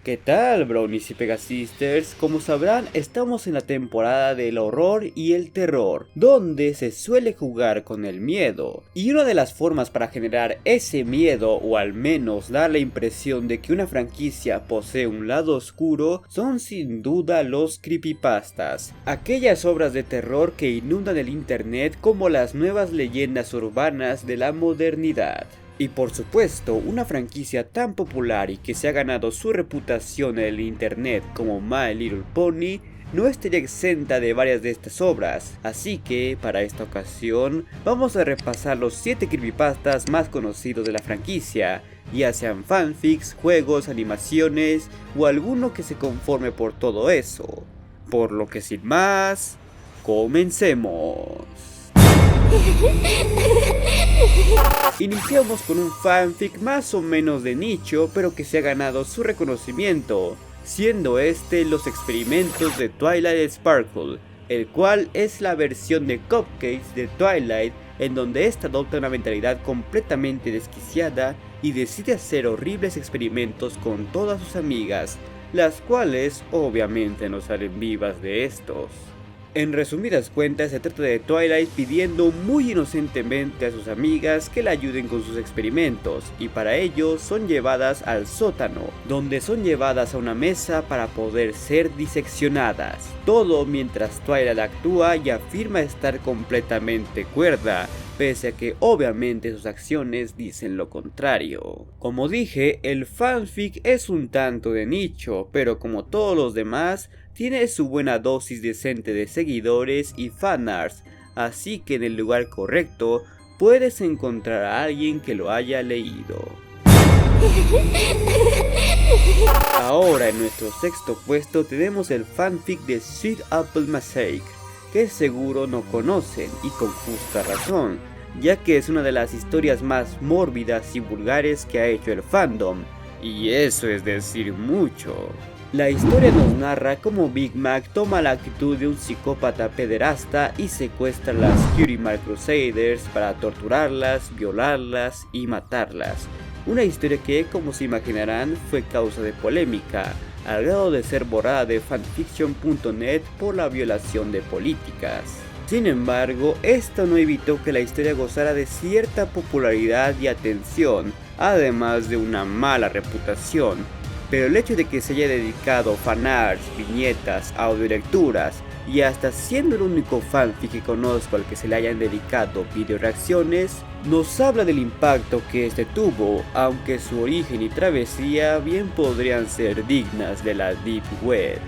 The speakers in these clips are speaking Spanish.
¿Qué tal, Brownies y Pegasisters? Como sabrán, estamos en la temporada del horror y el terror, donde se suele jugar con el miedo. Y una de las formas para generar ese miedo, o al menos dar la impresión de que una franquicia posee un lado oscuro, son sin duda los creepypastas. Aquellas obras de terror que inundan el internet como las nuevas leyendas urbanas de la modernidad. Y por supuesto, una franquicia tan popular y que se ha ganado su reputación en el internet como My Little Pony no estaría exenta de varias de estas obras, así que para esta ocasión vamos a repasar los 7 creepypastas más conocidos de la franquicia, ya sean fanfics, juegos, animaciones o alguno que se conforme por todo eso. Por lo que sin más, comencemos. Iniciamos con un fanfic más o menos de nicho, pero que se ha ganado su reconocimiento, siendo este los experimentos de Twilight Sparkle, el cual es la versión de Cupcakes de Twilight, en donde esta adopta una mentalidad completamente desquiciada y decide hacer horribles experimentos con todas sus amigas, las cuales obviamente no salen vivas de estos. En resumidas cuentas, se trata de Twilight pidiendo muy inocentemente a sus amigas que la ayuden con sus experimentos, y para ello son llevadas al sótano, donde son llevadas a una mesa para poder ser diseccionadas. Todo mientras Twilight actúa y afirma estar completamente cuerda, pese a que obviamente sus acciones dicen lo contrario. Como dije, el fanfic es un tanto de nicho, pero como todos los demás, tiene su buena dosis decente de seguidores y fanarts, así que en el lugar correcto puedes encontrar a alguien que lo haya leído. Ahora en nuestro sexto puesto tenemos el fanfic de Sweet Apple Mosaic, que seguro no conocen y con justa razón, ya que es una de las historias más mórbidas y vulgares que ha hecho el fandom, y eso es decir mucho. La historia nos narra cómo Big Mac toma la actitud de un psicópata pederasta y secuestra a las Cutie Mark Crusaders para torturarlas, violarlas y matarlas. Una historia que, como se imaginarán, fue causa de polémica, al grado de ser borrada de fanfiction.net por la violación de políticas. Sin embargo, esto no evitó que la historia gozara de cierta popularidad y atención, además de una mala reputación. Pero el hecho de que se haya dedicado fanarts, viñetas, audiolecturas y hasta siendo el único fanfic que conozco al que se le hayan dedicado videoreacciones, nos habla del impacto que este tuvo, aunque su origen y travesía bien podrían ser dignas de la Deep Web.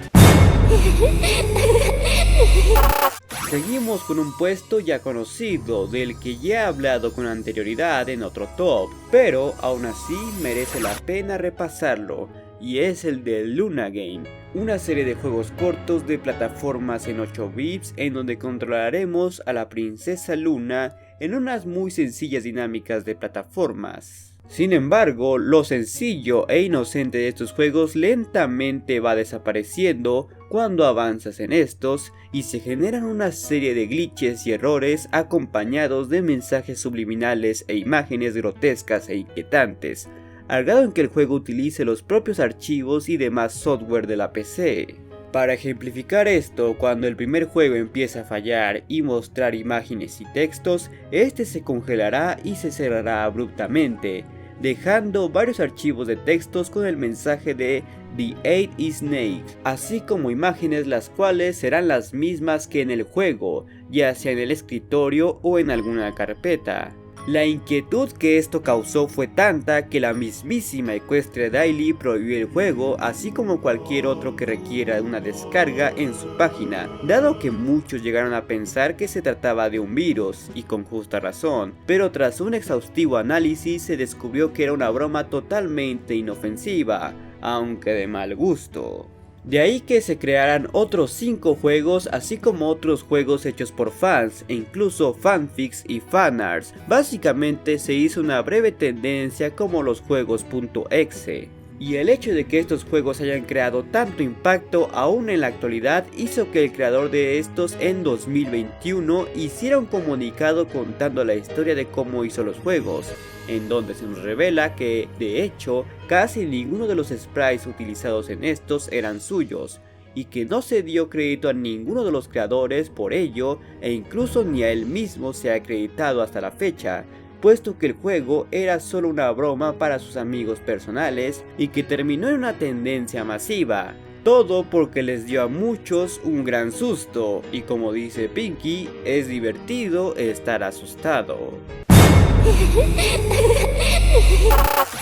Seguimos con un puesto ya conocido, del que ya he hablado con anterioridad en otro top, pero aún así merece la pena repasarlo, y es el de Luna Game, una serie de juegos cortos de plataformas en 8 bits en donde controlaremos a la princesa Luna en unas muy sencillas dinámicas de plataformas. Sin embargo, lo sencillo e inocente de estos juegos lentamente va desapareciendo cuando avanzas en estos y se generan una serie de glitches y errores acompañados de mensajes subliminales e imágenes grotescas e inquietantes, al grado en que el juego utilice los propios archivos y demás software de la PC. Para ejemplificar esto, cuando el primer juego empieza a fallar y mostrar imágenes y textos, este se congelará y se cerrará abruptamente, dejando varios archivos de textos con el mensaje de The 8 Snake, así como imágenes las cuales serán las mismas que en el juego, ya sea en el escritorio o en alguna carpeta. La inquietud que esto causó fue tanta que la mismísima Equestria Daily prohibió el juego, así como cualquier otro que requiera una descarga en su página, dado que muchos llegaron a pensar que se trataba de un virus, y con justa razón, pero tras un exhaustivo análisis se descubrió que era una broma totalmente inofensiva, aunque de mal gusto. De ahí que se crearan otros 5 juegos, así como otros juegos hechos por fans, e incluso fanfics y fanarts. Básicamente se hizo una breve tendencia como los juegos .exe. Y el hecho de que estos juegos hayan creado tanto impacto aún en la actualidad hizo que el creador de estos en 2021 hiciera un comunicado contando la historia de cómo hizo los juegos, en donde se nos revela que, de hecho, casi ninguno de los sprites utilizados en estos eran suyos, y que no se dio crédito a ninguno de los creadores por ello, e incluso ni a él mismo se ha acreditado hasta la fecha, puesto que el juego era solo una broma para sus amigos personales y que terminó en una tendencia masiva. Todo porque les dio a muchos un gran susto, y como dice Pinky, es divertido estar asustado.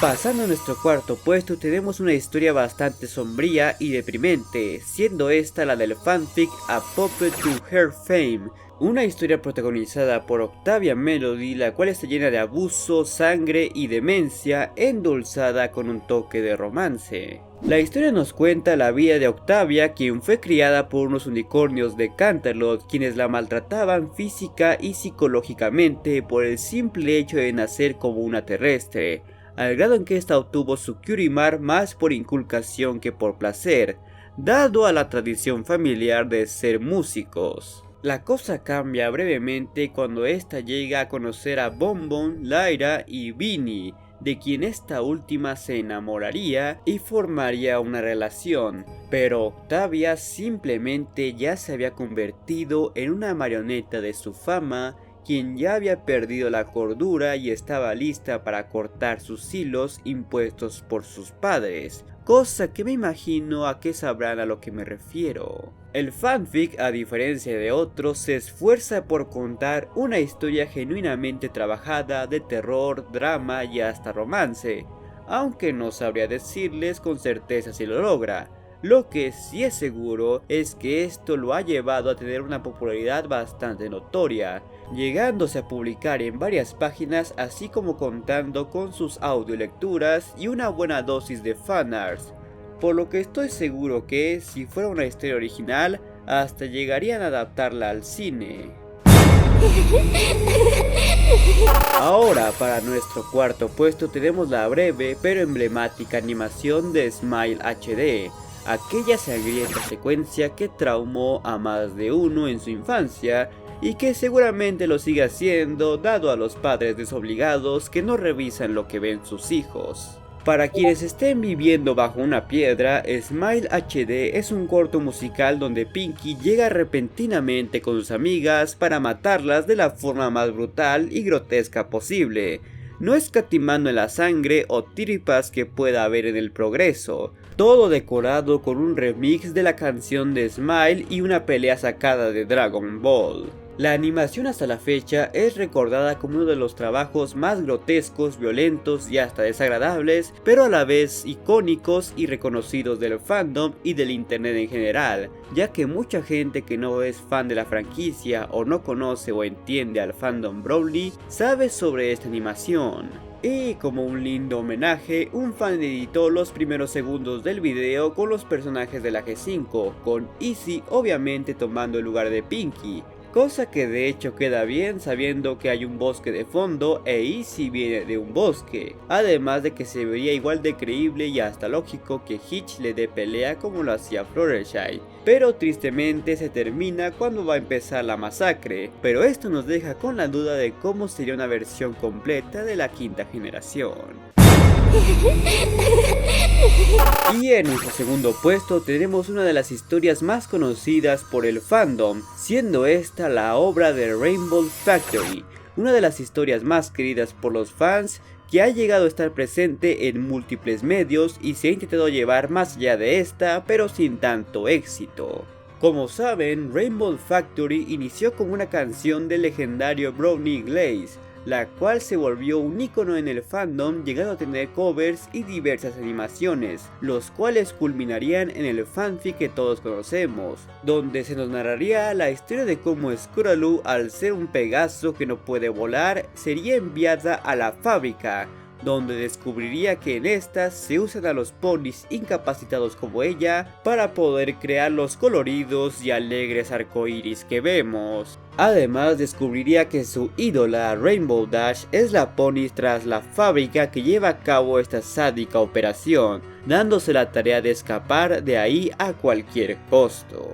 Pasando a nuestro cuarto puesto, tenemos una historia bastante sombría y deprimente, siendo esta la del fanfic A Puppet to Her Fame, una historia protagonizada por Octavia Melody, la cual está llena de abuso, sangre y demencia, endulzada con un toque de romance. La historia nos cuenta la vida de Octavia, quien fue criada por unos unicornios de Canterlot, quienes la maltrataban física y psicológicamente por el simple hecho de nacer como una terrestre, al grado en que esta obtuvo su Curimar más por inculcación que por placer, dado a la tradición familiar de ser músicos. La cosa cambia brevemente cuando esta llega a conocer a Bonbon, Lyra y Vinny, de quien esta última se enamoraría y formaría una relación, pero Octavia simplemente ya se había convertido en una marioneta de su fama, quien ya había perdido la cordura y estaba lista para cortar sus hilos impuestos por sus padres, cosa que me imagino a qué sabrán a lo que me refiero. El fanfic, a diferencia de otros, se esfuerza por contar una historia genuinamente trabajada de terror, drama y hasta romance, aunque no sabría decirles con certeza si lo logra. Lo que sí es seguro es que esto lo ha llevado a tener una popularidad bastante notoria, llegándose a publicar en varias páginas, así como contando con sus audiolecturas y una buena dosis de fanarts, por lo que estoy seguro que, si fuera una historia original, hasta llegarían a adaptarla al cine. Ahora, para nuestro cuarto puesto tenemos la breve pero emblemática animación de Smile HD, aquella sangrienta secuencia que traumó a más de uno en su infancia y que seguramente lo sigue haciendo dado a los padres desobligados que no revisan lo que ven sus hijos. Para quienes estén viviendo bajo una piedra, Smile HD es un corto musical donde Pinky llega repentinamente con sus amigas para matarlas de la forma más brutal y grotesca posible, no escatimando en la sangre o tripas que pueda haber en el progreso, todo decorado con un remix de la canción de Smile y una pelea sacada de Dragon Ball. La animación hasta la fecha es recordada como uno de los trabajos más grotescos, violentos y hasta desagradables, pero a la vez icónicos y reconocidos del fandom y del internet en general, ya que mucha gente que no es fan de la franquicia o no conoce o entiende al fandom Broly sabe sobre esta animación. Y como un lindo homenaje, un fan editó los primeros segundos del video con los personajes de la G5, con Easy obviamente tomando el lugar de Pinky, cosa que de hecho queda bien sabiendo que hay un bosque de fondo e Easy viene de un bosque, además de que se vería igual de creíble y hasta lógico que Hitch le dé pelea como lo hacía Fluttershy, pero tristemente se termina cuando va a empezar la masacre, pero esto nos deja con la duda de cómo sería una versión completa de la quinta generación. Y en nuestro segundo puesto tenemos una de las historias más conocidas por el fandom, siendo esta la obra de Rainbow Factory, una de las historias más queridas por los fans que ha llegado a estar presente en múltiples medios y se ha intentado llevar más allá de esta, pero sin tanto éxito. Como saben, Rainbow Factory inició como una canción del legendario Brownie Glaze, la cual se volvió un icono en el fandom, llegando a tener covers y diversas animaciones, los cuales culminarían en el fanfic que todos conocemos, donde se nos narraría la historia de cómo Scootaloo, al ser un Pegaso que no puede volar, sería enviada a la fábrica, donde descubriría que en estas se usan a los ponis incapacitados como ella para poder crear los coloridos y alegres arcoíris que vemos. Además descubriría que su ídola Rainbow Dash es la pony tras la fábrica que lleva a cabo esta sádica operación, dándose la tarea de escapar de ahí a cualquier costo.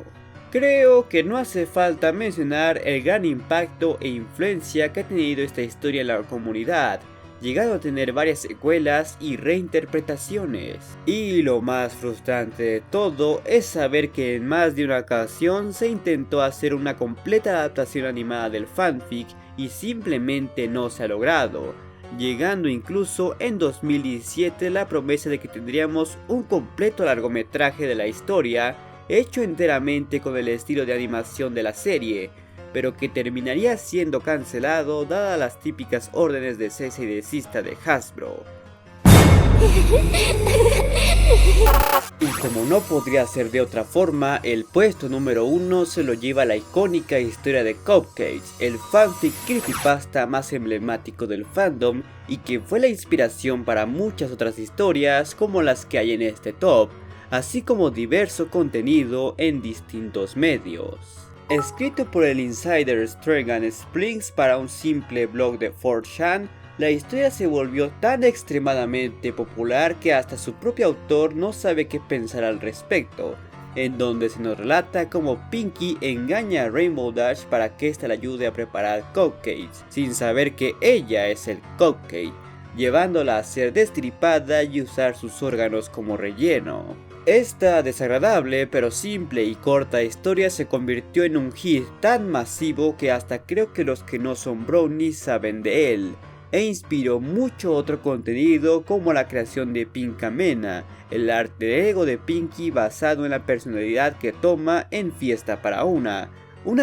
Creo que no hace falta mencionar el gran impacto e influencia que ha tenido esta historia en la comunidad, llegando a tener varias secuelas y reinterpretaciones. Y lo más frustrante de todo es saber que en más de una ocasión se intentó hacer una completa adaptación animada del fanfic y simplemente no se ha logrado, llegando incluso en 2017 la promesa de que tendríamos un completo largometraje de la historia hecho enteramente con el estilo de animación de la serie, pero que terminaría siendo cancelado dadas las típicas órdenes de cese y desista de Hasbro. Y como no podría ser de otra forma, el puesto número 1 se lo lleva la icónica historia de Cupcakes, el fanfic creepypasta más emblemático del fandom y que fue la inspiración para muchas otras historias como las que hay en este top, así como diverso contenido en distintos medios. Escrito por el insider Stregan Springs para un simple blog de 4chan, la historia se volvió tan extremadamente popular que hasta su propio autor no sabe qué pensar al respecto, en donde se nos relata cómo Pinkie engaña a Rainbow Dash para que ésta le ayude a preparar cupcakes, sin saber que ella es el cupcake, llevándola a ser destripada y usar sus órganos como relleno. Esta desagradable pero simple y corta historia se convirtió en un hit tan masivo que hasta creo que los que no son brownies saben de él, e inspiró mucho otro contenido como la creación de Pinkamena, el alter ego de Pinkie basado en la personalidad que toma en Fiesta para una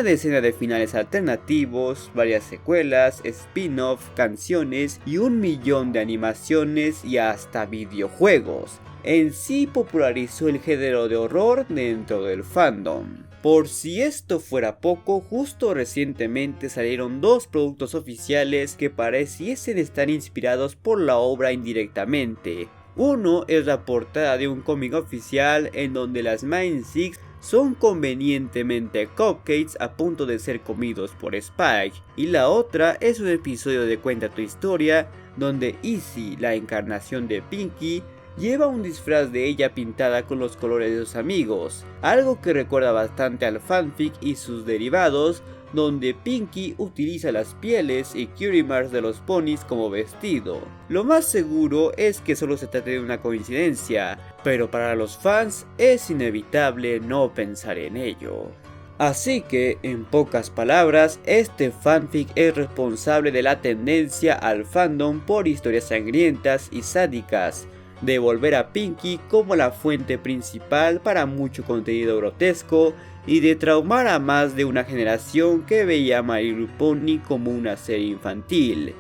decena de finales alternativos, varias secuelas, spin-off, canciones y 1 millón de animaciones y hasta videojuegos. En sí popularizó el género de horror dentro del fandom. Por si esto fuera poco, justo recientemente salieron 2 productos oficiales que pareciesen estar inspirados por la obra indirectamente. Uno es la portada de un cómic oficial en donde las Main Six son convenientemente cupcakes a punto de ser comidos por Spike, y la otra es un episodio de Cuenta tu historia donde Izzy, la encarnación de Pinkie, lleva un disfraz de ella pintada con los colores de sus amigos, algo que recuerda bastante al fanfic y sus derivados, donde Pinkie utiliza las pieles y cutie marks de los ponis como vestido. Lo más seguro es que solo se trate de una coincidencia, pero para los fans es inevitable no pensar en ello. Así que, en pocas palabras, este fanfic es responsable de la tendencia al fandom por historias sangrientas y sádicas, de volver a Pinkie como la fuente principal para mucho contenido grotesco y de traumar a más de una generación que veía a My Little Pony como una serie infantil.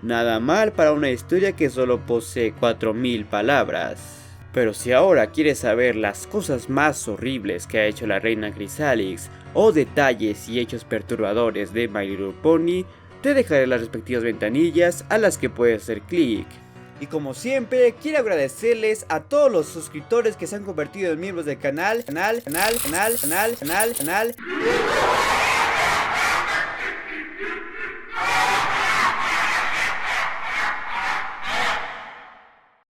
Nada mal para una historia que solo posee 4000 palabras. Pero si ahora quieres saber las cosas más horribles que ha hecho la reina Chrysalix o detalles y hechos perturbadores de My Little Pony, te dejaré las respectivas ventanillas a las que puedes hacer clic. Y como siempre, quiero agradecerles a todos los suscriptores que se han convertido en miembros del canal.